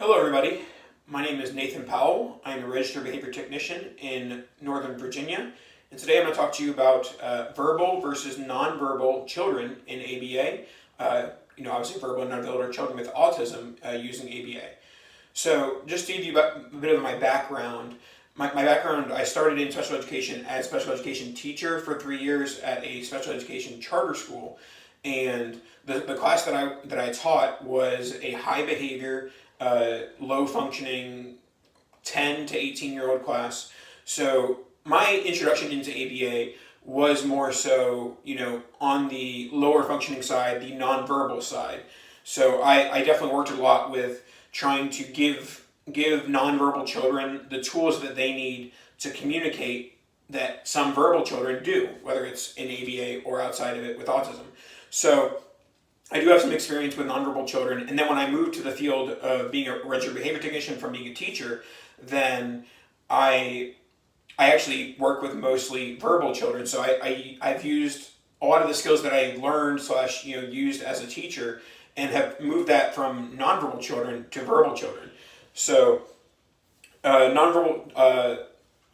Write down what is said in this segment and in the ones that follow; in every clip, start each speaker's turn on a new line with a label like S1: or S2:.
S1: Hello everybody, my name is Nathan Powell. I'm a registered behavior technician in Northern Virginia, and today I'm going to talk to you about verbal versus nonverbal children in ABA. Obviously verbal and nonverbal children with autism using ABA. So just to give you a bit of my background, my background, I started in special education as a special education teacher for 3 years at a special education charter school. And the class that I taught was a high behavior, low functioning 10 to 18-year-old class. So my introduction into ABA was more so, on the lower functioning side, the nonverbal side. So I definitely worked a lot with trying to give nonverbal children the tools that they need to communicate that some verbal children do, whether it's in ABA or outside of it with autism. So I do have some experience with nonverbal children, and then when I moved to the field of being a registered behavior technician from being a teacher, then I actually work with mostly verbal children. So I've used a lot of the skills that I learned / used as a teacher, and have moved that from nonverbal children to verbal children. So nonverbal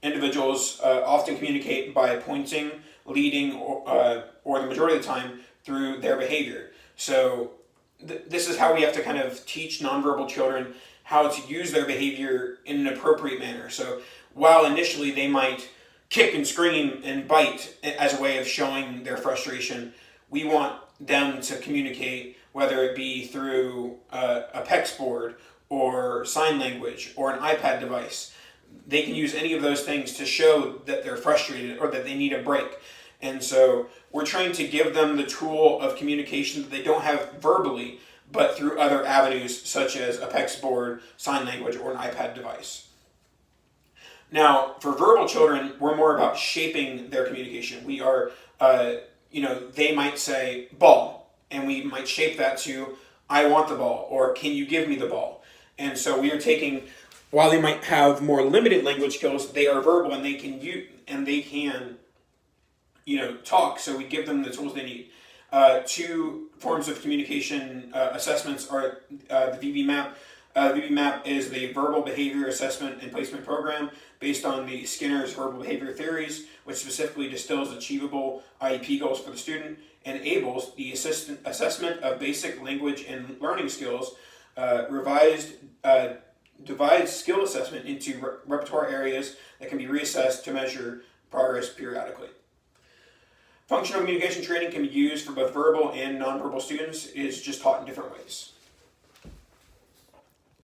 S1: individuals often communicate by pointing, leading, or the majority of the time through their behavior. So this is how we have to kind of teach nonverbal children how to use their behavior in an appropriate manner. So while initially they might kick and scream and bite as a way of showing their frustration, we want them to communicate, whether it be through a PEX board or sign language or an iPad device. They can use any of those things to show that they're frustrated or that they need a break. And so we're trying to give them the tool of communication that they don't have verbally, but through other avenues such as a PEX board, sign language, or an iPad device. Now, for verbal children, we're more about shaping their communication. We are, they might say ball, and we might shape that to I want the ball, or can you give me the ball? And so we are taking, while they might have more limited language skills, they are verbal and they can talk. So we give them the tools they need. Two forms of communication assessments are the VB-MAP. VB-MAP is the Verbal Behavior Assessment and Placement Program based on the Skinner's verbal behavior theories, which specifically distills achievable IEP goals for the student and enables the assessment of basic language and learning skills, divides skill assessment into repertoire areas that can be reassessed to measure progress periodically. Functional communication training can be used for both verbal and nonverbal students. It is just taught in different ways.